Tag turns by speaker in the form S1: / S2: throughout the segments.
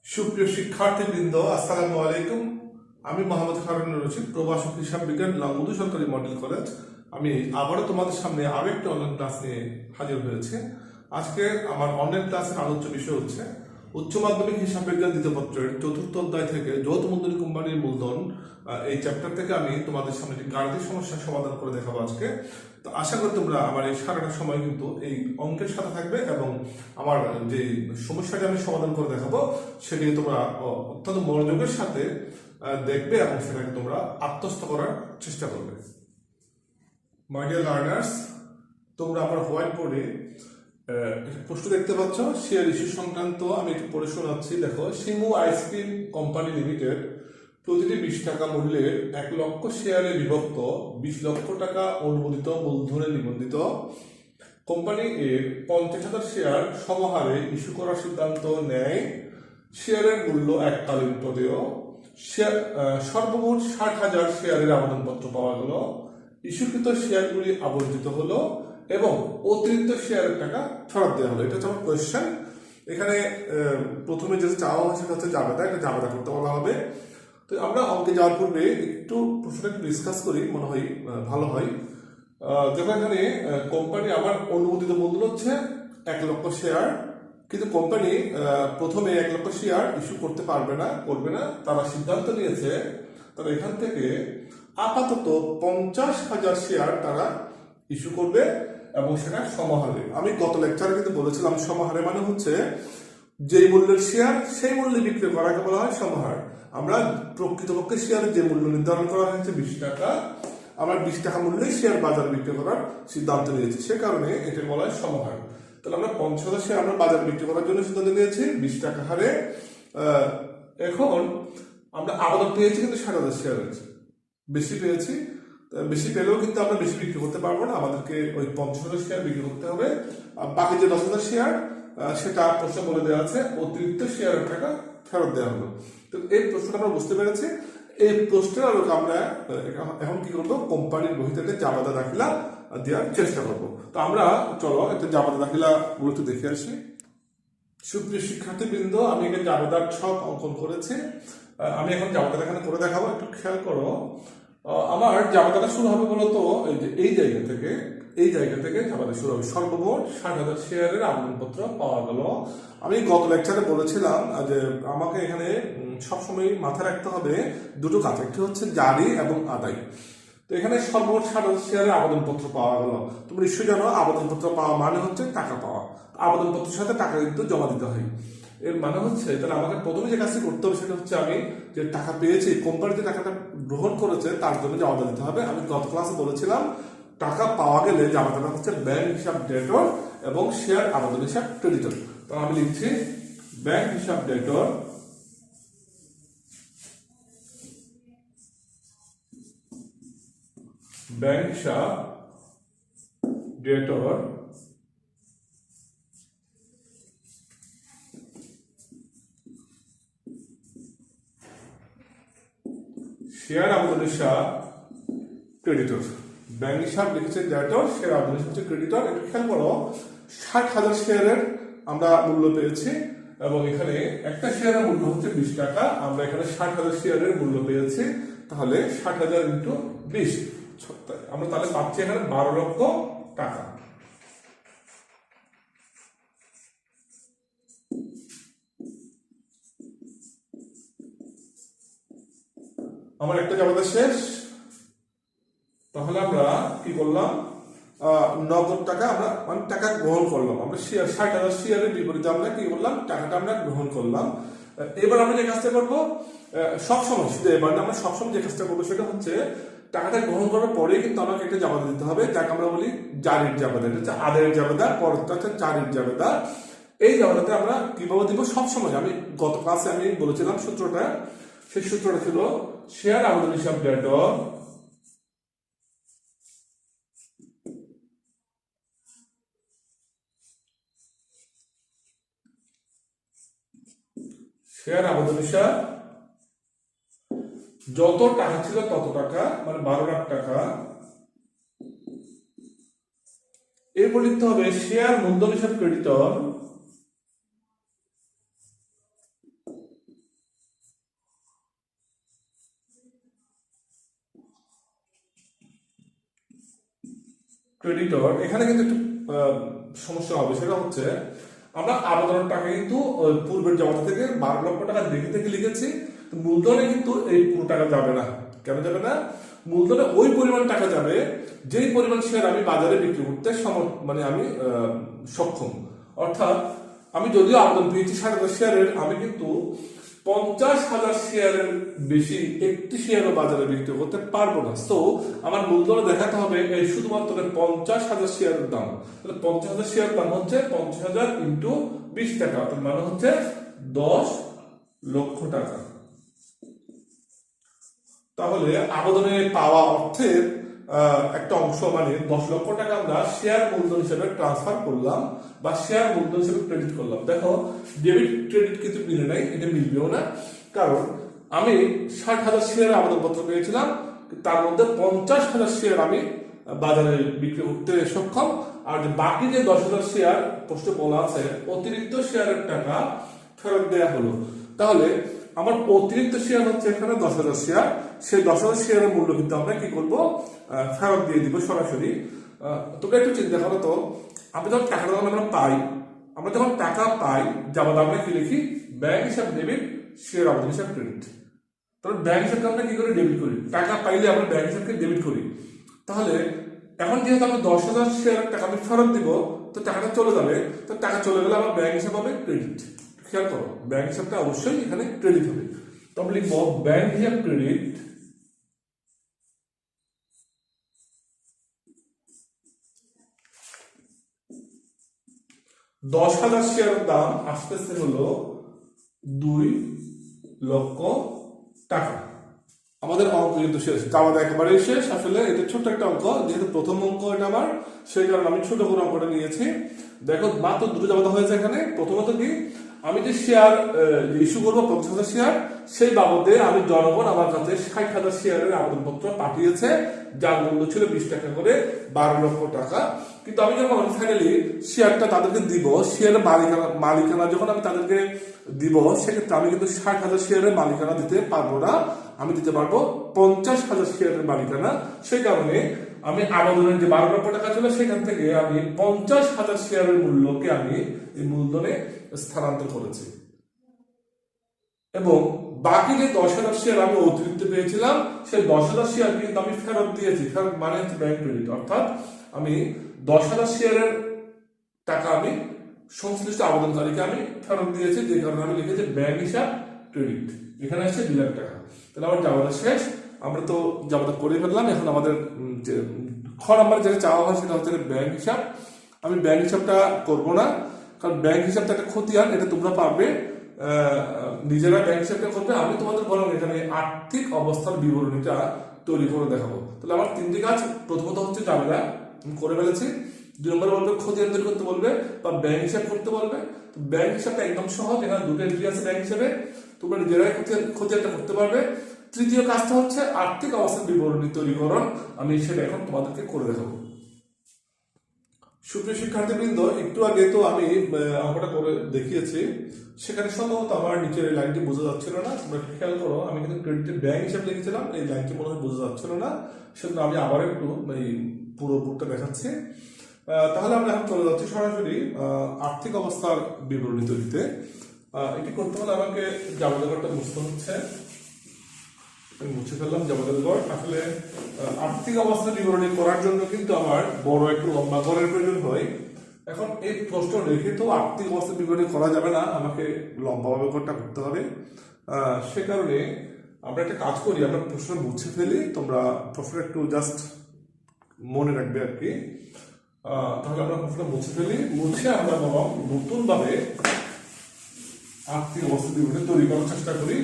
S1: সুপ্রিয় শিক্ষার্থীবৃন্দ, আসসালামু আলাইকুম। আমি মোহাম্মদ হারুনুর রশিদ, প্রভাষক হিসাব বিজ্ঞান, লালমধু সরকারি মডেল কলেজ। আমি আবারও তোমাদের সামনে আরো একটি অনলাইন ক্লাস নিয়ে হাজির হয়েছে। আজকে আমার অনলাইন ক্লাসের আলোচ্য বিষয় হচ্ছে উচ্চ মাধ্যমিক হিসাব বিজ্ঞান দ্বিতীয় পত্রের চতুর্থ অধ্যায় থেকে যৌথ মূলধনী কোম্পানির মূলধন, এই চ্যাপ্টার থেকে আমি তোমাদের সামনে একটি গাণিতিক সমস্যার সমাধান করে দেখাবো আজকে। তো আশা করি তোমরা আমার এই সারাটা সময় কিন্তু এই অঙ্কের সাথে থাকবে এবং আমার যে সমস্যাটি আমি সমাধান করে দেখাবো সেটি তোমরা অত্যন্ত মনোযোগের সাথে দেখবে এবং সেটাকে তোমরা আত্মস্থ করার চেষ্টা করবে। মাই ডিয়ার লার্নার্স, তোমরা আমার হোয়াইট বোর্ডে প্রশ্ন দেখতে পাচ্ছ। শেয়ার ইস্যু সংক্রান্ত আমি একটু পড়ে শোনাচ্ছি। দেখো, শিমু আইসক্রিম কোম্পানি লিমিটেড প্রতিটি 20 টাকা মূল্যের 1 লক্ষ শেয়ারে বিভক্ত 20 লক্ষ টাকা অনুমোদিত মূলধনে নিবন্ধিত কোম্পানি এর 50,000 শেয়ার সমহারে ইস্যু করার সিদ্ধান্ত নেয়। শেয়ারের মূল্য এককালীন প্রদেয়। সর্বমোট 60,000 শেয়ারের আবেদনপত্র পাওয়া গেল। ইস্যুকৃত শেয়ারগুলি আবর্জিত হলো এবং অতিরিক্ত শেয়ারের টাকা ফেরত দেওয়া হলো। এটা হচ্ছে আমার কোয়েশ্চেন। এখানে প্রথমে যেটা চাওয়া হয় সেটা হচ্ছে জাবেদা। এটা জাবেদা করতে বলা হবে। তো আমরা অঙ্কে যাওয়ার পূর্বে একটু প্রশ্নটা একটু ডিসকাস করি, মনে হয় ভালো হয়। দেখো, এখানে কোম্পানি আমার অনুমোদিত মূল্য হচ্ছে 1 লক্ষ শেয়ার, কিন্তু কোম্পানি প্রথমে 1 লক্ষ শেয়ার ইস্যু করতে করবে না। তারা সিদ্ধান্ত নিয়েছে তারা এখান থেকে আপাতত 50,000 শেয়ার তারা ইস্যু করবে এবং সেটা সমাহারে। আমি গত লেকচারে কিন্তু বলেছিলাম সমাহারে মানে হচ্ছে যেই মূল্যের শেয়ার সেই মূল্যে বিক্রি করাকে বলা হয় সমাহার। আমরা প্রকৃতপক্ষে শেয়ারের যে মূল্য নির্ধারণ করা হয়েছে 20 টাকা, আমরা 20 টাকা মূল্যে শেয়ার বাজারে বিক্রি করার সিদ্ধান্ত নিয়েছি, সে কারণে এটা বলা হয় সমাহার। তাহলে আমরা 50,000 শেয়ার আমরা বাজারে বিক্রি করার জন্য সিদ্ধান্ত নিয়েছি 20 টাকা হারে। এখন আমরা আবেদন পেয়েছি কিন্তু 60,000 শেয়ার হয়েছে, বেশি পেয়েছি। বেশি পেলেও কিন্তু আমরা বেশি বিক্রি করতে পারবো না, আমাদেরকে ওই 50,000 শেয়ার বিক্রি করতে হবে। বাকি যে 10,000 শেয়ার সেটা প্রশ্ন বলে দেওয়া আছে অতিরিক্ত শেয়ারের টাকা ফেরত দেওয়া হলো। তো এই প্রশ্নটা আমরা বুঝতে পেরেছি। এই প্রশ্নের আলোকে আমরা এখন কি করবো, কোম্পানির বই থেকে জাবেদা দাখিলা দেওয়ার চেষ্টা করব। তো আমরা চলো একটা জাবেদা দাখিলা মূলত দেখে আসি। সুপ্রিয় শিক্ষার্থীবৃন্দ, আমি এখানে জাবেদার ছক অঙ্কন করেছি। আমি এখন জাবেদাটা এখানে করে দেখাবো, একটু খেয়াল করো। আমার জাবেদাটা শুরু হবে বলতো এই জায়গা থেকে জাবেদা শুরু হবে। সর্বমোট 60,000 শেয়ারের আবেদনপত্র পাওয়া গেল। আমি গত লেকচারে বলেছিলাম যে আমাকে এখানে সবসময় মাথায় রাখতে হবে দুটো কাজ, একটি হচ্ছে জারি এবং আদায়। তো এখানে সর্বমোট 60,000 শেয়ারের আবেদনপত্র পাওয়া গেল। তুমি নিশ্চয়ই জানো আবেদনপত্র পাওয়া মানে হচ্ছে টাকা পাওয়া। আবেদনপত্রের সাথে টাকা কিন্তু জমা দিতে হয়। এর মানে হচ্ছে তাহলে আমাকে প্রথমে যে কাজটি করতে হবে সেটা হচ্ছে আমি যে টাকা পেয়েছি, কোম্পানি যে টাকাটা গ্রহণ করেছে তার জন্য জামাতা দিতে হবে। আমি গত ক্লাসে বলেছিলাম টাকা পাওয়া গেলে জামাতাটা হচ্ছে ব্যাংক হিসাব ডেটর এবং শেয়ার আবেদন হিসাব ক্রেডিটর। তো আমি লিখছি ব্যাংক হিসাব ডেটর ব্যাংক হিসাব ডেটর শেয়ার আবেদন হিসাব ক্রেডিটর। ব্যাংক হিসাব লিখেছে ডেটর, শেয়ার আবেদন হিসাব হচ্ছে ক্রেডিটর। একটু খেয়াল করো, 60,000 শেয়ারের আমরা মূল্য পেয়েছি এবং এখানে একটা শেয়ারের মূল্য হচ্ছে 20 টাকা। আমরা এখানে 60,000 শেয়ারের মূল্য পেয়েছি, তাহলে 60,000 ইন্টু 20, আমরা তাহলে পাচ্ছি এখানে 12 লক্ষ টাকা। আমার একটা জাবেদা শেষ। তাহলে আমরা কি করলাম, নগদ টাকা আমরা মানে টাকা গ্রহণ করলাম। আমরা শেয়ার 60,000 শেয়ারের বিপরীতে আমরা কি করলাম, টাকাটা আমরা গ্রহণ করলাম। এবার আমরা যে কাজটা করবো সবসময়, শুধু এবার না, আমরা সবসময় যে কাজটা করবো সেটা হচ্ছে টাকাটা গ্রহণ করার পরে কিন্তু আমাকে একটা জাবেদা দিতে হবে, যাকে আমরা বলি জারির জাবেদা। এটা হচ্ছে আদায়ের জাবেদা, পরটা হচ্ছে জারির জাবেদা। এই জাবেদাতে আমরা কিভাবে দিব, সবসময় আমি গত ক্লাসে আমি বলেছিলাম সূত্রটা, সেই সূত্রটা ছিল শেয়ার আবেদন হিসাব ডেটর শেয়ার আবেদন হিসাব যত টাকা ছিল তত টাকা, মানে 12 লাখ টাকা। এরপর লিখতে হবে শেয়ার মূলধন হিসাব ক্রেডিটর ক্রেডিটর, এখানে কিন্তু একটু সমস্যা হবে। সেটা হচ্ছে আমরা আবেদনের টাকা কিন্তু পূর্বের জমা থেকে 12 লক্ষ টাকা দেখে থেকে লিখেছি, মূলধনে কিন্তু এই পুরো টাকা যাবে না। কেন যাবে না? মূলধনে ওই পরিমাণ টাকা যাবে যেই পরিমাণ শেয়ার আমি বাজারে বিক্রি করতে মানে আমি সক্ষম। অর্থাৎ আমি যদিও আবেদন পেয়েছি 60,000 শেয়ারের, আমি কিন্তু 50,000 শেয়ারের বেশি একটি শেয়ারও বাজারে বিক্রি করতে পারবো না। তো আমার মূলধনে দেখাতে হবে এই শুধুমাত্র 50,000 শেয়ারের দাম। তাহলে 50,000 শেয়ার দাম হচ্ছে 50,000 ইন্টু 20 টাকা, তার মানে হচ্ছে 10 লক্ষ টাকা। তাহলে আবেদনে পাওয়া অর্থের একটা অংশ মানে 10 লক্ষ টাকা আমরা শেয়ার মূলধন হিসেবে ট্রান্সফার করলাম বা শেয়ার মূলধন হিসেবে ক্রেডিট করলাম। দেখো ডেবিট ক্রেডিট কিন্তু মিলে নাই, এটা মিলবেও না, কারণ আমি 60,000 শেয়ার আবেদনপত্র পেয়েছিলাম, তার মধ্যে 50,000 শেয়ার আমি বাজারে বিক্রি করতে সক্ষম। আর যে বাকি যে 10,000 শেয়ার প্রশ্নে বলা আছে অতিরিক্ত শেয়ারের টাকা ফেরত দেওয়া হলো। তাহলে আমার অতিরিক্ত শেয়ার হচ্ছে এখানে 10,000 শেয়ার, সেই 10,000 শেয়ারের মূল্য কিন্তু আমরা কি করব, ফেরত দিয়ে দিব সরাসরি। তোমরা একটু চিন্তা করো তো, আমরা যখন টাকাটা আমরা পাই, আমরা যখন টাকা পাই যাবার আমরা কি লিখি, ব্যাংক হিসাব ডেবিট, শেয়ার আবেদন হিসাব ক্রেডিট। তাহলে ব্যাংক হিসাবকে আমরা কি করে ডেবিট করি, টাকা পাইলে আমরা ব্যাংক হিসাবকে ডেবিট করি। তাহলে এখন যেহেতু আমরা 10,000 শেয়ার টাকা আমি ফেরত দিব, তো টাকাটা চলে যাবে, তো টাকা চলে গেলে আমার ব্যাংক হিসাব হবে ক্রেডিট। খেয়াল করো, ব্যাংক হিসাবটা অবশ্যই এখানে ক্রেডিট হবে। তবে লিখবো ব্যাংক হিসাব ক্রেডিট, $10,000 শেয়ারের দাম আসতেছে হলো 2 লক্ষ টাকা। আমাদের অঙ্ক কিন্তু শেষ, আমাদের একেবারেই শেষ। আসলে এটা ছোট্ট একটা অঙ্ক, যেহেতু প্রথম অঙ্ক এটা আমার, সেই কারণে আমি ছোট করে অঙ্কটা নিয়েছি। দেখো মাত্র দুটো জামাতা হয়েছে এখানে। প্রথমত কি, আমি যে শেয়ার ইস্যু করবো 50,000 শেয়ার, সেই বাবদে আমি জনগণ আমার কাছে 60,000 শেয়ারের আবেদনপত্র পাঠিয়েছে, যার মূল্য ছিল 20 টাকা করে, 12 লক্ষ টাকা। কিন্তু আমি যখন ফাইনালি শেয়ারটা তাদেরকে দিব, শেয়ারের মালিকানা যখন আমি তাদেরকে দিব, সেক্ষেত্রে আমি কিন্তু 60,000 শেয়ারের মালিকানা দিতে পারবো না, আমি দিতে পারবো 50,000 শেয়ারের মালিকানা। সেই কারণে আমি আবেদনের যে 12 লক্ষ টাকা ছিল, সেখান থেকে আমি 50,000 শেয়ারের মূল্যকে আমি এই মূলধনে স্থানান্তর করেছি, এবং বাকি যে 10,000 শেয়ার আমি অতিরিক্ত পেয়েছিলাম, সেই 10,000 শেয়ার কিন্তু আমি ফেরত দিয়েছি। ফেরত মানে হচ্ছে ব্যাংক ক্রেডিট, অর্থাৎ আমি 10,000 শেয়ারের টাকা আমি সংশ্লিষ্ট আবেদনকারীকে আমি ফেরত দিয়েছি, যে কারণে আমি লিখেছি ব্যাংক হিসাব ক্রেডিট। এখানে আসছে 2 লাখ টাকা। তাহলে আমার জামাটা শেষ, আমরা তো জামাটা করে ফেললাম। এখন আমাদের খ নাম্বার যেটা চাওয়া হয় সেটা হচ্ছে ব্যাংক হিসাব। আমি ব্যাংক হিসাবটা করবো না, কারণ ব্যাংক হিসাবটা একটা খতিয়ান, এটা তোমরা পারবে, নিজেরা ব্যাংক হিসাবটা করবে। আমি তোমাদের বরং এখানে আর্থিক অবস্থার বিবরণীটা তৈরি করে দেখাবো। তাহলে আমার 3টি কাজ, প্রথমত হচ্ছে জামেলা আমি করে ফেলেছি, 2 নম্বরে বলবে খতিয়ান তৈরি করতে বলবে বা ব্যাংক হিসাব করতে বলবে। তো ব্যাংক হিসাবটা একদম সহজ, এখানে 2টো এন্ট্রি আছে ব্যাংক হিসাবে, তোমরা নিজেরাই খতিয়ানটা করতে পারবে। তৃতীয় কাজটা হচ্ছে আর্থিক অবস্থার বিবরণী তৈরিকরণ, আমি সেটা এখন তোমাদেরকে করে দেখাবো। সুপ্রিয় শিক্ষার্থীবৃন্দ, একটু আগে তো আমি অঙ্কটা করে দেখিয়েছি, সেখানে সম্ভবত আমার নিচের এই লাইনটি বোঝা যাচ্ছিল না। তোমরা খেয়াল করো, আমি কিন্তু ক্রেডিটের ব্যাংক হিসাবে লিখেছিলাম, এই লাইনটি মনে হয় বোঝা যাচ্ছিল না, সেজন্য আমি আবার একটু এই পুরো বুকটা দেখাচ্ছি। তাহলে আমরা এখন চলে যাচ্ছি সরাসরি আর্থিক অবস্থার বিবরণী তৈরিতে। এটি করতে হলে আমাকে জামাদারটা বুঝতে হচ্ছে, মুছে ফেললাম জামাতের ঘর। আসলে আর্থিক অবস্থা বিবরণী করার জন্য কিন্তু আমার বড় একটু লম্বা ঘরের প্রয়োজন হয়। এখন এই প্রশ্ন রেখে তো আর্থিক অবস্থা বিবরণী করা যাবে না, আমাকে লম্বাভাবে ঘরটা করতে হবে। সে কারণে আমরা একটা কাজ করি, আমরা প্রশ্ন মুছে ফেলি, তোমরা প্রশ্ন একটু জাস্ট মনে রাখবে আর কি। তাহলে আমরা প্রশ্ন মুছে ফেলি, মুছে আমরা নতুন ভাবে আর্থিক অবস্থা বিবরণী তৈরি করার চেষ্টা করি।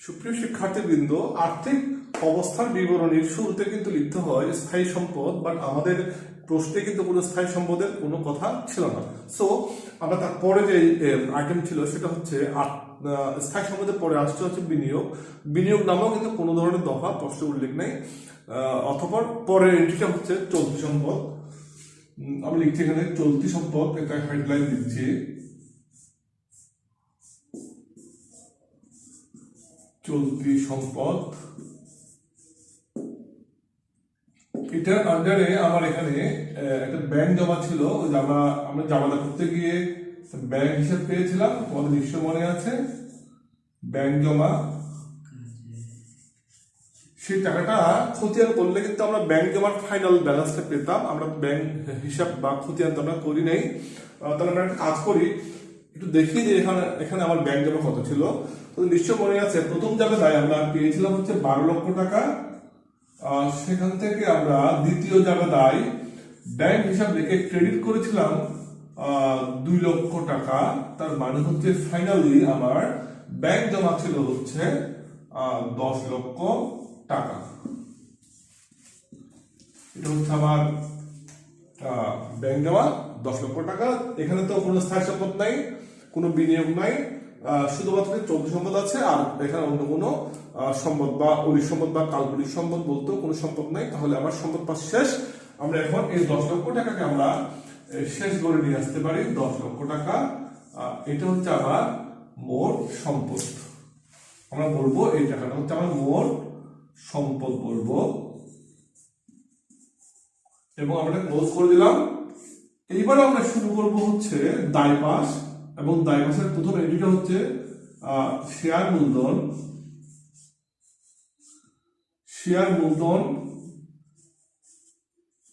S1: সুপ্রিয় শিক্ষার্থীবৃন্দ, আর্থিক অবস্থার বিবরণীর শুরুতে কিন্তু লিখতে হয় স্থায়ী সম্পদ, বাট আমাদের প্রশ্নে কিন্তু কোনো স্থায়ী সম্পদের কোনো কথা ছিল না। সো আমরা তারপরে যে আইটেম ছিল সেটা হচ্ছে স্থায়ী সম্পদের পরে আসছে হচ্ছে বিনিয়োগ। বিনিয়োগ নামেও কিন্তু কোনো ধরনের দফা প্রশ্নে উল্লেখ নেই। অথবা পরের এন্ট্রিটা হচ্ছে চলতি সম্পদ। আমি লিখছি এখানে চলতি সম্পদ, এটা হেডলাইন দিচ্ছি, চলতি সম্পদ, এটার আন্ডারে আমার এখানে একটা ব্যাংক জমা ছিল। আমরা জমাটা করতে গিয়ে ব্যাংক হিসাব পেয়েছিলাম, তোমাদের নিশ্চয় মনে আছে। ব্যাংক জমা, সেই টাকাটা খতিয়ান করলে কিন্তু আমরা ব্যাংক জমার ফাইনাল ব্যালেন্সটা পেতাম। আমরা ব্যাংক হিসাব বা খতিয়ান তো আমরা করি নাই। তাহলে আমরা একটা কাজ করি, একটু দেখি যে এখানে আমার ব্যাংক জমা কত ছিল। তো নিশ্চয় মনে আছে, প্রথম জায়গায় আমরা পেয়েছিলাম হচ্ছে 12 লক্ষ টাকা। সেখান থেকে আমরা দ্বিতীয় জায়গায় ব্যাংক হিসাব রেখে ক্রেডিট করেছিলাম 2 লক্ষ টাকা। তার মানে হচ্ছে ফাইনালি আমার ব্যাংক জমা ছিল হচ্ছে 10 লক্ষ টাকা। এটা হচ্ছে আমার ব্যাংক জমা 10 লক্ষ টাকা। এখানে তো কোনো স্থায়ী সম্পদ নাই, কোনো বিনিয়োগ নাই, শুধুমাত্র চলতি সম্পদ আছে। আর এখানে অন্য কোনো সম্পদ বা অলিক সম্পদ বা কাল্পনিক সম্পদ বলতেও কোনো সম্পদ নাই। তাহলে আমার সম্পদ পাশ শেষ। আমরা এখন এই 10 লক্ষ টাকাকে আমরা শেষ করে নিয়ে আসতে পারি। 10 লক্ষ টাকা, এটা হচ্ছে আমার মোট সম্পদ। আমরা বলবো এই টাকাটা হচ্ছে আমার মোট সম্পদ বলবো, এবং আমরা ক্লোজ করে দিলাম। এইবার আমরা শুরু করব হচ্ছে দায় পাশ, এবং দায় পাশের প্রথম এন্ট্রিটা হচ্ছে শেয়ার মূলধন। শেয়ার মূলধন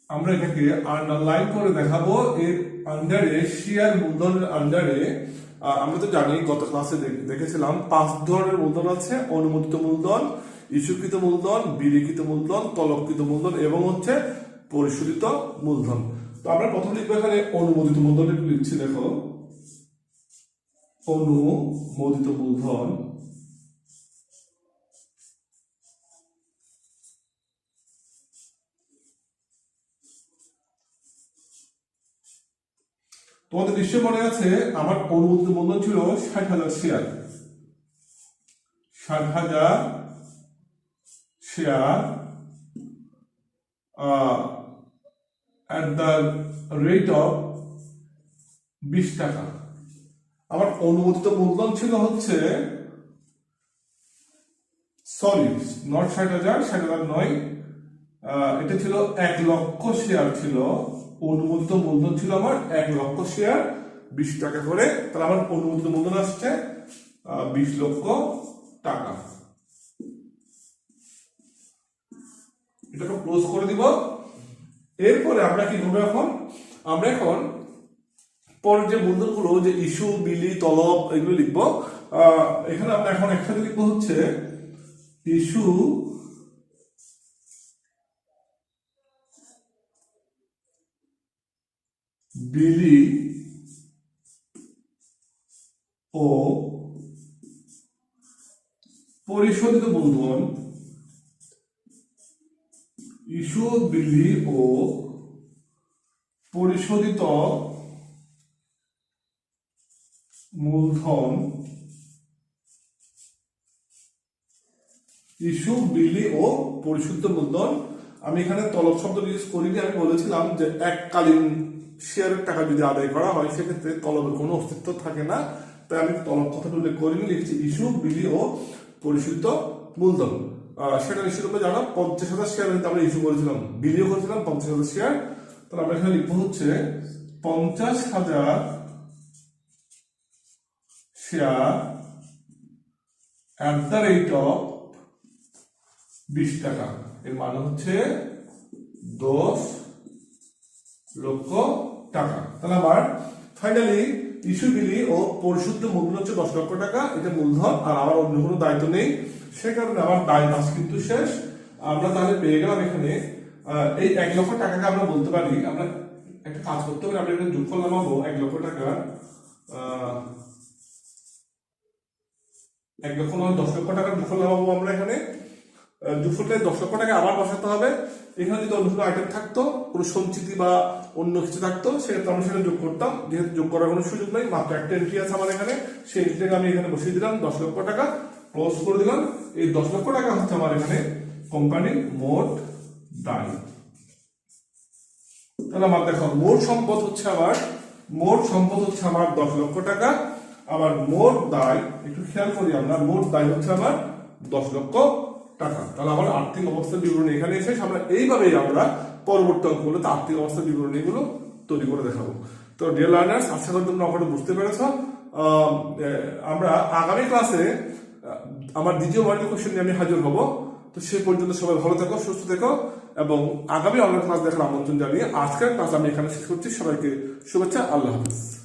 S1: আমরা এটাকে আন্ডারলাইন করে দেখাবো। এর আন্ডারে, শেয়ার মূলধনের আন্ডারে আমরা তো জানি, গত ক্লাসে দেখেছিলাম 5 ধরনের মূলধন আছে: অনুমোদিত মূলধন, ইস্যুকৃত মূলধন, বিলিখিত মূলধন, তলবকৃত মূলধন এবং হচ্ছে পরিশোধিত মূলধন। তো আমরা প্রথম লিখবো এখানে অনুমোদিত মূলধন। একটু লিখছি, দেখো, অনুমোদিত মূলধন। তোমাদের নিশ্চয় মনে আছে, আমার অনুমোদিত মূলধন ছিল 60,000 share. 60,000 share at the rate of 20 টাকা। আমার অনুমোদিত মূলধন ছিল হচ্ছে, সরি, নট 60,000, 60,000 নয়, এটা ছিল 1 লক্ষ শেয়ার ছিল। অনুমোদিত মূলধন ছিল আমার 1 লক্ষ শেয়ার, 20 টাকা করে। তাহলে আমার অনুমোদিত মূলধন আসছে 20 লক্ষ টাকা। এটাকে ক্লোজ করে দিব। এরপরে আমরা কি করবো এখন? আমরা এখন পরের যে মূলধনগুলো, যে ইস্যু, বিলি, তলব, এগুলো লিখবো। এখানে আমরা এখন একসাথে লিখবো হচ্ছে ইস্যু, বিলি ও পরিশোধিত মূলধন। ইস্যু, বিলি ও পরিশোধিত মূলধন। ইস্যু, বিলি ও পরিশোধিত মূলধন। আমি এখানে তলব শব্দ ইউজ করিনি। আমি বলেছিলাম যে এককালীন শেয়ারের টাকা যদি আদায় করা হয়, সেক্ষেত্রে তলবের কোনো অস্তিত্ব থাকে না। তাই আমি তলব কথাটা উল্লেখ করিনি, লিখছি ইস্যু, বিলি ও পরিশোধিত মূলধন। সেটা নিশ্চিতভাবে জানা, 50,000 শেয়ার আমরা ইস্যু করেছিলাম, বিলিও করেছিলাম 50,000 শেয়ার। তাহলে আমরা এখানে লিখবো হচ্ছে 50,000 share at the rate of 20 টাকা। এর মানে হচ্ছে 10 লক্ষ টাকা। তাহলে আমার ফাইনালি ইস্যু, বিলি ও পরিশোধিত মূলধন হচ্ছে 10 লক্ষ টাকা। এটা মূলধন, আর আমার অন্য কোনো দায়িত্ব নেই। সে কারণে আমার দায় পাশ কিন্তু শেষ। আমরা তাহলে পেয়ে গেলাম এখানে এই 1 লক্ষ টাকাকে আমরা বলতে পারি, আমরা একটা কাজ করতে পারি, আমরা এখানে যোগফল নামাবো 1 লক্ষ টাকা। 1 লক্ষ নয়, 10 লক্ষ টাকার যোগফল নামাবো আমরা এখানে। যোগফলটা 10 লক্ষ টাকা আবার বসাতে হবে। এখানে যদি অন্য কোনো আইটেম থাকতো, কোনো সঞ্চিতি বা অন্য কিছু থাকতো, সেক্ষেত্রে আমরা সেটা যোগ করতাম। যেহেতু যোগ করার কোনো সুযোগ নেই, মাত্র একটা এন্ট্রি আছে আমার এখানে, সেই এন্ট্রিটাকে আমি এখানে বসিয়ে দিলাম 10 লক্ষ টাকা, ক্লোজ করে দিলাম। এই 10 লক্ষ টাকা হচ্ছে আমার এখানে কোম্পানির মোট দায়। তাহলে আমার দেখো, মোট সম্পদ হচ্ছে আমার 10 লক্ষ টাকা। আবার মোট দায়, একটু খেয়াল করি আমরা, মোট দায় হচ্ছে আমার 10,00,000 টাকা। তাহলে আমার আর্থিক অবস্থার বিবরণী এখানে এসে আমরা এইভাবেই আমরা পরবর্তী অঙ্কগুলোতে আর্থিক অবস্থার বিবরণীগুলো তৈরি করে দেখাবো। তো ডিয়ার লার্নার্স, আশা করি তোমরা অঙ্কটা বুঝতে পেরেছ। আমরা আগামী ক্লাসে আমার দ্বিতীয় মডেল কোশ্চেন নিয়ে আমি হাজির হব। তো সে পর্যন্ত সবাই ভালো থেকো, সুস্থ থেকো এবং আগামী অনলাইন ক্লাস দেখার আমন্ত্রণ জানিয়ে আজকের ক্লাস আমি এখানে শেষ করছি। সবাইকে শুভেচ্ছা, আল্লাহ হাফিজ।